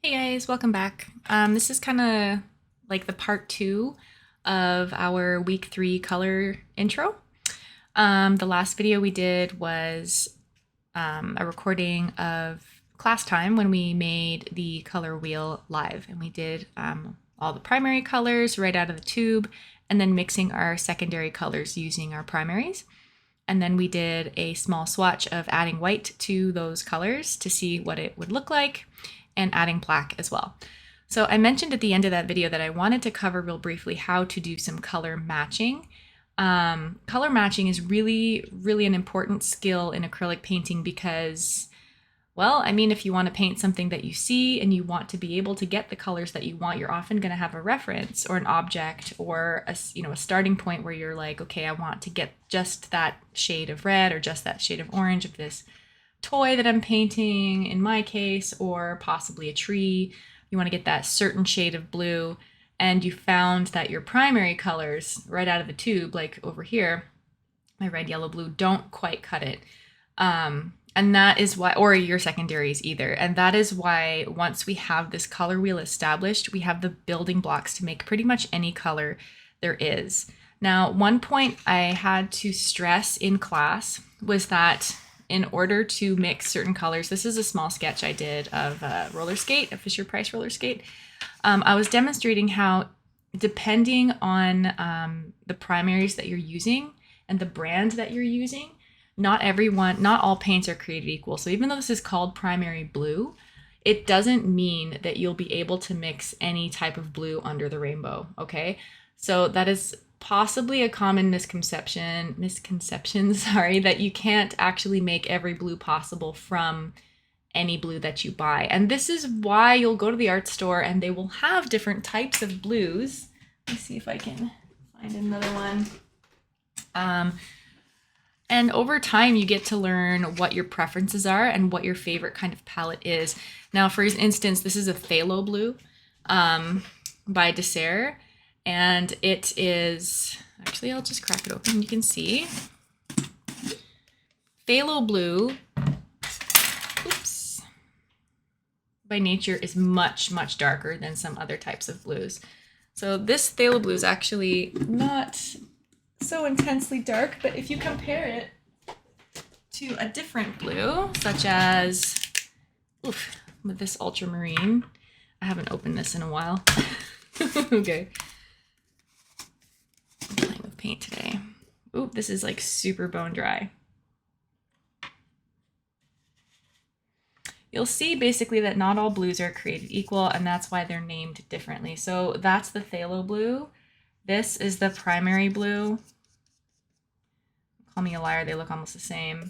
Hey guys, welcome back. This is kind of like the part two of our week 3 color intro. The last video we did was a recording of class time when we made the color wheel live, and we did all the primary colors right out of the tube and then mixing our secondary colors using our primaries. And then we did a small swatch of adding white to those colors to see what it would look like, and adding black as well. So I mentioned at the end of that video that I wanted to cover real briefly how to do some color matching. Color matching is really an important skill in acrylic painting because, well, I mean, if you want to paint something that you see and you want to be able to get the colors that you want, you're often going to have a reference or an object or a starting point where you're like, okay, I want to get just that shade of red or just that shade of orange of this toy that I'm painting in my case, or possibly a tree. You want to get that certain shade of blue, and you found that your primary colors right out of the tube, like over here, my red, yellow, blue, don't quite cut it. And that is why, or your secondaries either. And that is why once we have this color wheel established, we have the building blocks to make pretty much any color there is. Now, one point I had to stress in class was that in order to mix certain colors, this is a small sketch I did of a roller skate, a Fisher-Price roller skate. I was demonstrating how, depending on the primaries that you're using and the brand that you're using, not all paints are created equal. So even though this is called primary blue, it doesn't mean that you'll be able to mix any type of blue under the rainbow, okay? So that is possibly a common misconception, that you can't actually make every blue possible from any blue that you buy. And this is why you'll go to the art store and they will have different types of blues. Let me see if I can find another one. And over time, you get to learn what your preferences are and what your favorite kind of palette is. Now, for instance, this is a phthalo blue by Dessert. And it is, actually, I'll just crack it open. You can see phthalo blue, oops, by nature is much darker than some other types of blues. So this phthalo blue is actually not so intensely dark, but if you compare it to a different blue, such as, with this ultramarine, I haven't opened this in a while. Okay. I'm playing with paint today. Ooh, this is like super bone dry. You'll see basically that not all blues are created equal, and that's why they're named differently. So that's the phthalo blue. This is the primary blue. Call me a liar, they look almost the same.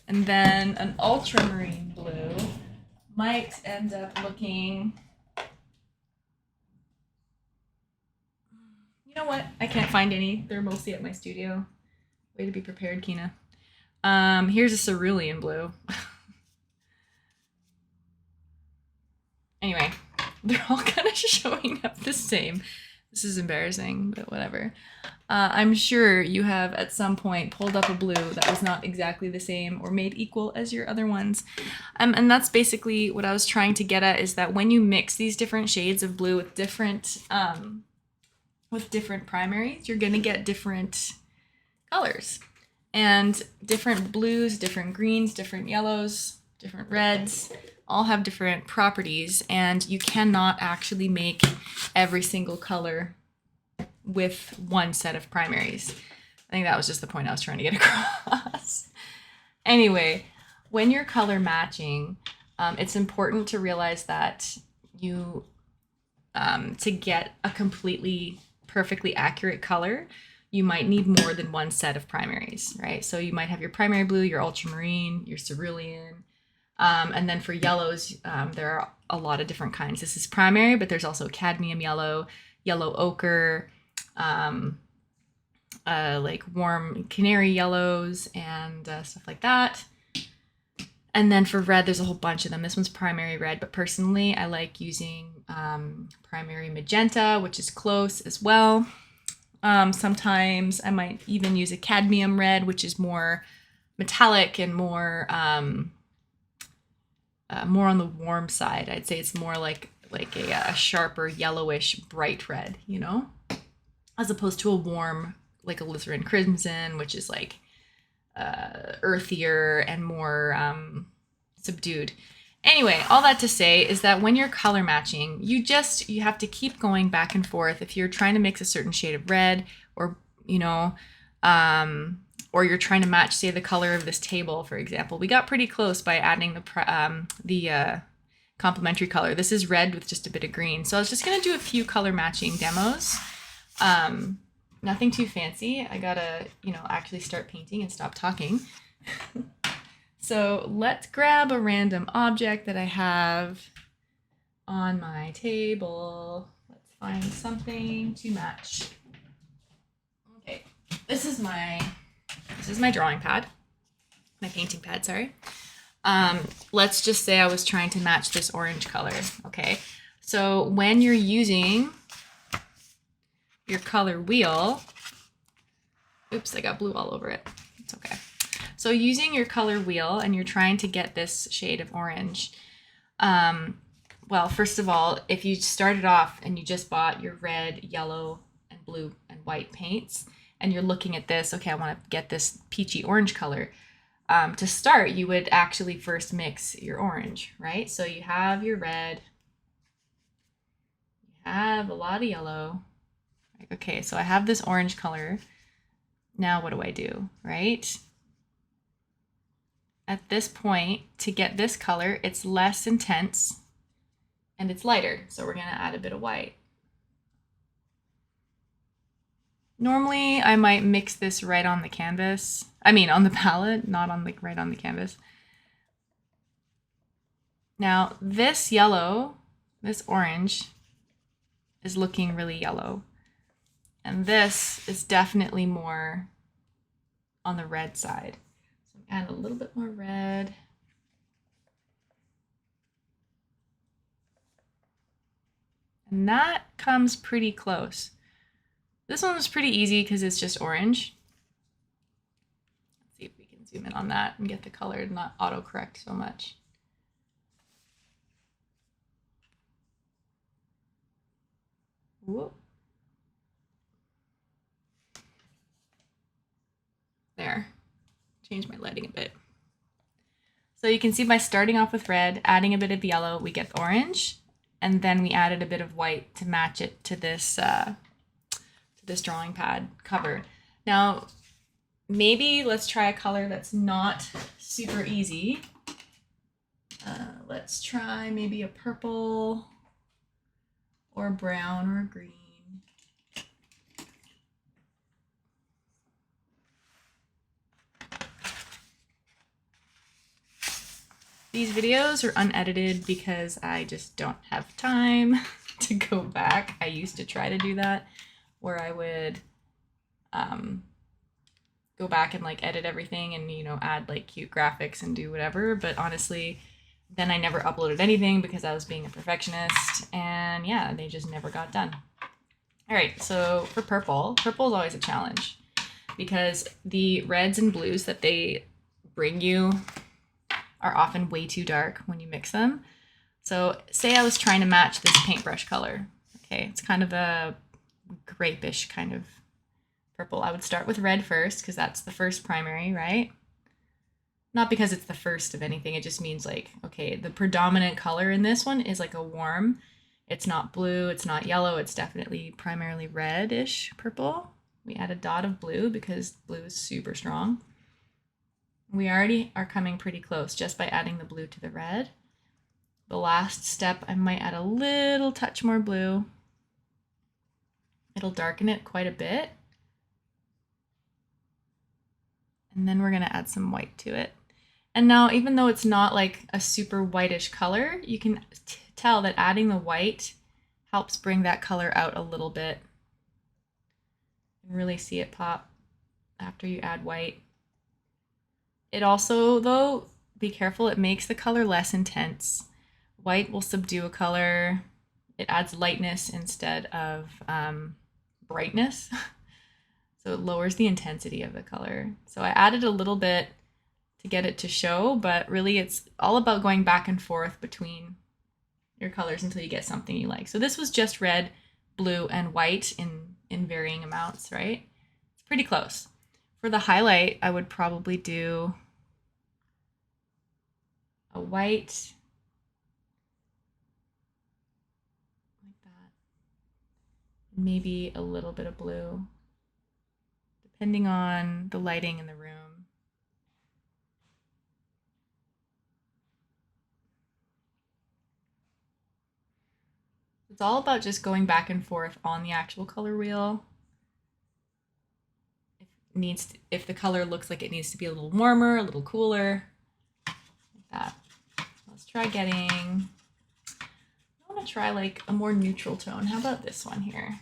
And then an ultramarine blue might end up looking, you know what? I can't find any. They're mostly at my studio. Way to be prepared, Kina. Here's a cerulean blue. Anyway, they're all kind of showing up the same. This is embarrassing, but whatever. I'm sure you have at some point pulled up a blue that was not exactly the same or made equal as your other ones. And that's basically what I was trying to get at, is that when you mix these different shades of blue with different primaries, you're gonna get different colors. And different blues, different greens, different yellows, different reds, all have different properties, and you cannot actually make every single color with one set of primaries. I think that was just the point I was trying to get across. Anyway, when you're color matching, it's important to realize that you, to get a completely perfectly accurate color, you might need more than one set of primaries, right? So you might have your primary blue, your ultramarine, your cerulean, and then for yellows, there are a lot of different kinds. This is primary, but there's also cadmium yellow, yellow ochre, like warm canary yellows and stuff like that. And then for red, there's a whole bunch of them. This one's primary red, but personally, I like using primary magenta, which is close as well. Sometimes I might even use a cadmium red, which is more metallic and more more on the warm side. I'd say it's more like a sharper yellowish bright red, you know, as opposed to a warm like alizarin crimson, which is like earthier and more subdued. Anyway, all that to say is that when you're color matching, you have to keep going back and forth. If you're trying to mix a certain shade of red, or you know, or you're trying to match, say, the color of this table, for example. We got pretty close by adding the complementary color. This is red with just a bit of green. So I was just gonna do a few color matching demos. Nothing too fancy. I gotta, you know, actually start painting and stop talking. So let's grab a random object that I have on my table. Let's find something to match. Okay, this is my drawing pad, my painting pad, sorry. Let's just say I was trying to match this orange color, okay? So when you're using your color wheel, oops, I got blue all over it, it's okay. So using your color wheel and you're trying to get this shade of orange, well, first of all, if you started off and you just bought your red, yellow, and blue and white paints, and you're looking at this, okay, I want to get this peachy orange color. To start, you would actually first mix your orange, right? So you have your red, you have a lot of yellow. Okay, so I have this orange color. Now what do I do, right? At this point, to get this color, it's less intense and it's lighter. So we're gonna add a bit of white. Normally, I might mix this right on the canvas. I mean, on the palette, not on right on the canvas. Now, this yellow, this orange, is looking really yellow. And this is definitely more on the red side. So add a little bit more red. And that comes pretty close. This one was pretty easy because it's just orange. Let's see if we can zoom in on that and get the color to not autocorrect so much. Whoop. There, change my lighting a bit. So you can see by starting off with red, adding a bit of yellow, we get orange, and then we added a bit of white to match it to this drawing pad cover. Now, maybe let's try a color that's not super easy. Let's try maybe a purple or a brown or a green. These videos are unedited because I just don't have time to go back. I used to try to do that, where I would go back and like edit everything and, you know, add like cute graphics and do whatever. But honestly, then I never uploaded anything because I was being a perfectionist, and yeah, they just never got done. All right, so for purple is always a challenge because the reds and blues that they bring you are often way too dark when you mix them. So say I was trying to match this paintbrush color. Okay, it's kind of a grapish kind of purple. I would start with red first because that's the first primary, right? Not because it's the first of anything, it just means like, okay, the predominant color in this one is like a warm. It's not blue, it's not yellow, it's definitely primarily reddish purple. We add a dot of blue because blue is super strong. We already are coming pretty close just by adding the blue to the red. The last step, I might add a little touch more blue. It'll darken it quite a bit. And then we're gonna add some white to it. And now, even though it's not like a super whitish color, you can tell that adding the white helps bring that color out a little bit. You can really see it pop after you add white. It also, though, be careful, it makes the color less intense. White will subdue a color. It adds lightness instead of brightness. So it lowers the intensity of the color. So I added a little bit to get it to show, but really it's all about going back and forth between your colors until you get something you like. So this was just red, blue, and white in varying amounts, right? It's pretty close. For the highlight, I would probably do a white like that, maybe a little bit of blue, depending on the lighting in the room. It's all about just going back and forth on the actual color wheel. If the color looks like it needs to be a little warmer, a little cooler, like that. Let's try getting, I want to try like a more neutral tone. How about this one here?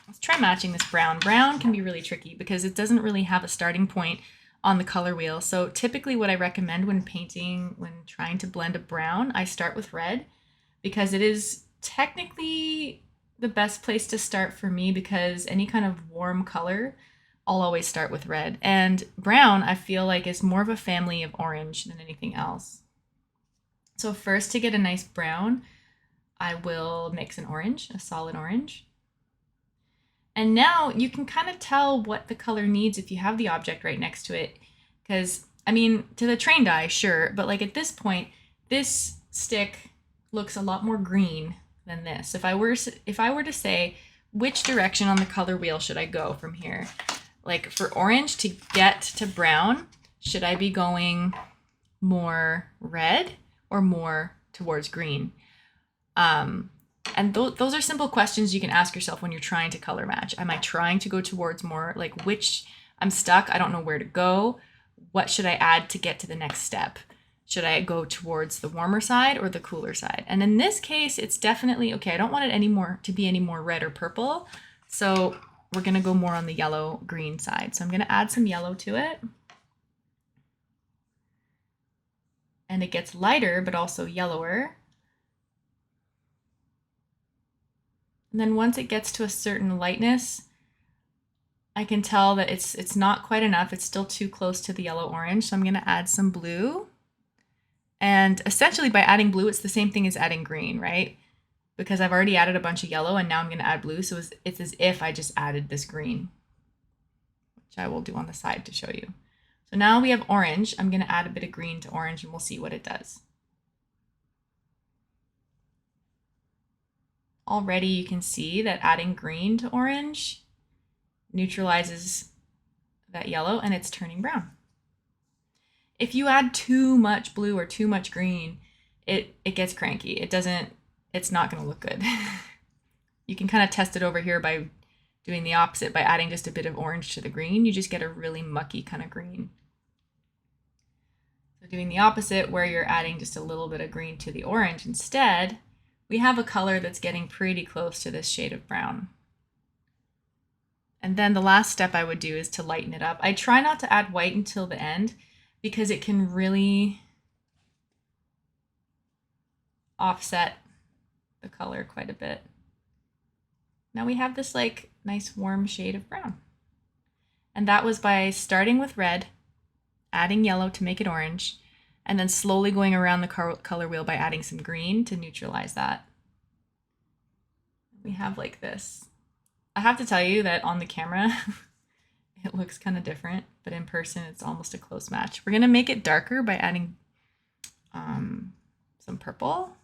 Let's try matching this brown. Brown can be really tricky because it doesn't really have a starting point on the color wheel. So typically what I recommend when painting, when trying to blend a brown, I start with red because it is technically the best place to start for me, because any kind of warm color, I'll always start with red. And brown, I feel like, is more of a family of orange than anything else. So first, to get a nice brown, I will mix an orange, a solid orange. And now you can kind of tell what the color needs if you have the object right next to it. Because, I mean, to the trained eye, sure, but like at this point, this stick looks a lot more green than this. If I were to say, which direction on the color wheel should I go from here? Like for orange to get to brown, should I be going more red or more towards green? And those are simple questions you can ask yourself when you're trying to color match. Am I trying to go towards more, like which, I'm stuck, I don't know where to go. What should I add to get to the next step? Should I go towards the warmer side or the cooler side? And in this case, it's definitely, okay, I don't want it to be any more red or purple. So we're gonna go more on the yellow green side. So I'm gonna add some yellow to it. And it gets lighter, but also yellower. And then once it gets to a certain lightness, I can tell that it's not quite enough. It's still too close to the yellow orange. So I'm gonna add some blue. And essentially by adding blue, it's the same thing as adding green, right? Because I've already added a bunch of yellow and now I'm going to add blue. So it's as if I just added this green, which I will do on the side to show you. So now we have orange. I'm going to add a bit of green to orange and we'll see what it does. Already you can see that adding green to orange neutralizes that yellow and it's turning brown. If you add too much blue or too much green, it gets cranky. It's not going to look good. You can kind of test it over here by doing the opposite, by adding just a bit of orange to the green. You just get a really mucky kind of green. So doing the opposite, where you're adding just a little bit of green to the orange instead, we have a color that's getting pretty close to this shade of brown. And then the last step I would do is to lighten it up. I try not to add white until the end, because it can really offset the color quite a bit. Now we have this like nice warm shade of brown. And that was by starting with red, adding yellow to make it orange, and then slowly going around the color wheel by adding some green to neutralize that. We have like this. I have to tell you that on the camera, it looks kind of different, but in person, it's almost a close match. We're going to make it darker by adding some purple.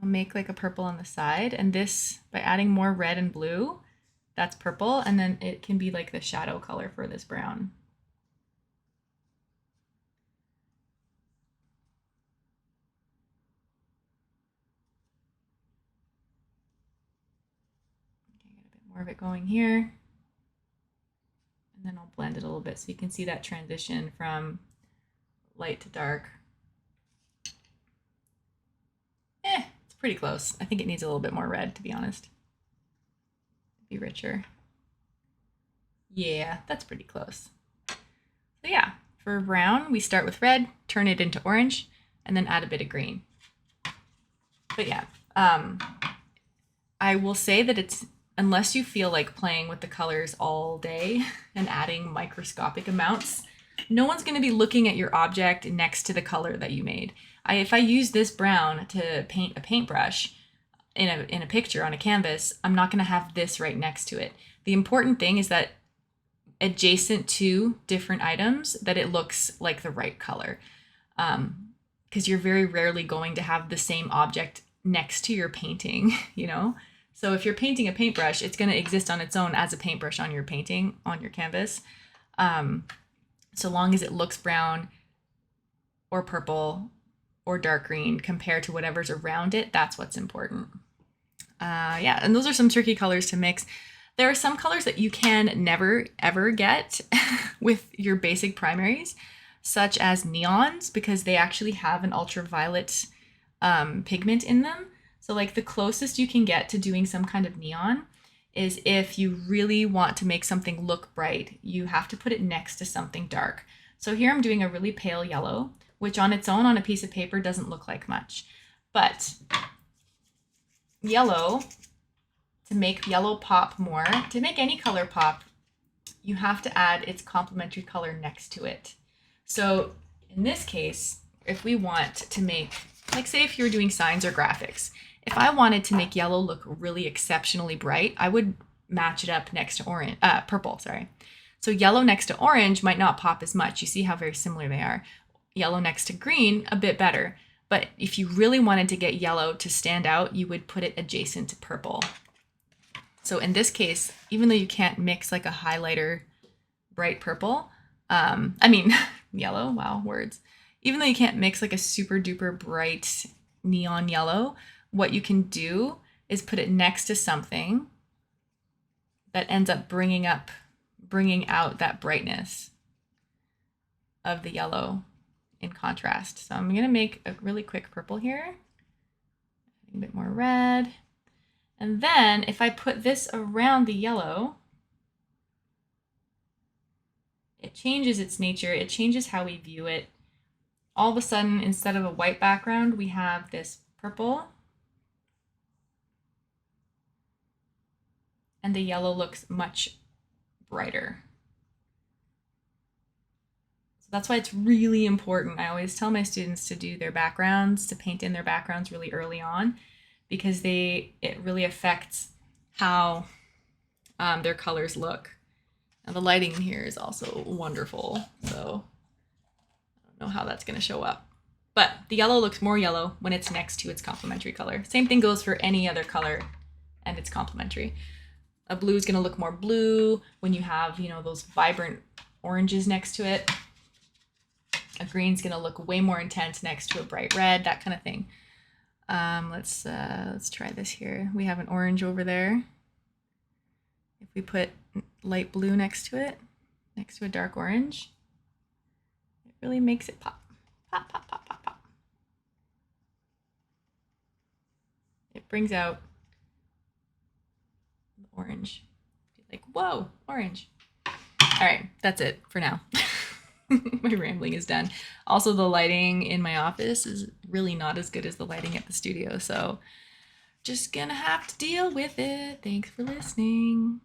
I'll make like a purple on the side, and this, by adding more red and blue, that's purple, and then it can be like the shadow color for this brown. Okay, get a bit more of it going here. And then I'll blend it a little bit so you can see that transition from light to dark. It's pretty close. I think it needs a little bit more red, to be honest. Be richer. Yeah, that's pretty close. So yeah, for brown, we start with red, turn it into orange, and then add a bit of green. But yeah, I will say that it's unless you feel like playing with the colors all day and adding microscopic amounts, no one's going to be looking at your object next to the color that you made. If I use this brown to paint a paintbrush in a picture on a canvas, I'm not going to have this right next to it. The important thing is that adjacent to different items, that it looks like the right color. Because you're very rarely going to have the same object next to your painting, you know? So if you're painting a paintbrush, it's going to exist on its own as a paintbrush on your painting, on your canvas. So long as it looks brown or purple or dark green compared to whatever's around it, that's what's important. Yeah, and those are some tricky colors to mix. There are some colors that you can never, ever get with your basic primaries, such as neons, because they actually have an ultraviolet pigment in them. So like the closest you can get to doing some kind of neon is if you really want to make something look bright, you have to put it next to something dark. So here I'm doing a really pale yellow, which on its own on a piece of paper doesn't look like much. But yellow, to make yellow pop more, to make any color pop, you have to add its complementary color next to it. So in this case, if we want to make, like say if you were doing signs or graphics, if I wanted to make yellow look really exceptionally bright, I would match it up next to orange, purple, sorry. So yellow next to orange might not pop as much. You see how very similar they are. Yellow next to green, a bit better. But if you really wanted to get yellow to stand out, you would put it adjacent to purple. So in this case, even though you can't mix like a highlighter bright purple, yellow, wow, words. Even though you can't mix like a super duper bright neon yellow, what you can do is put it next to something that ends up bringing out that brightness of the yellow in contrast. So I'm going to make a really quick purple here, a bit more red. And then if I put this around the yellow, it changes its nature. It changes how we view it. All of a sudden, instead of a white background, we have this purple. And the yellow looks much brighter. So that's why it's really important. I always tell my students to do their backgrounds, to paint in their backgrounds really early on, because it really affects how their colors look. And the lighting here is also wonderful, so I don't know how that's going to show up. But the yellow looks more yellow when it's next to its complementary color. Same thing goes for any other color and it's complementary. A blue is going to look more blue when you have, those vibrant oranges next to it. A green's going to look way more intense next to a bright red, that kind of thing. Let's try this here. We have an orange over there. If we put light blue next to it, next to a dark orange, it really makes it pop. Pop, pop, pop, pop, pop. It brings out the orange. Like, whoa, orange. All right, that's it for now. My rambling is done. Also, the lighting in my office is really not as good as the lighting at the studio, so just gonna have to deal with it. Thanks for listening.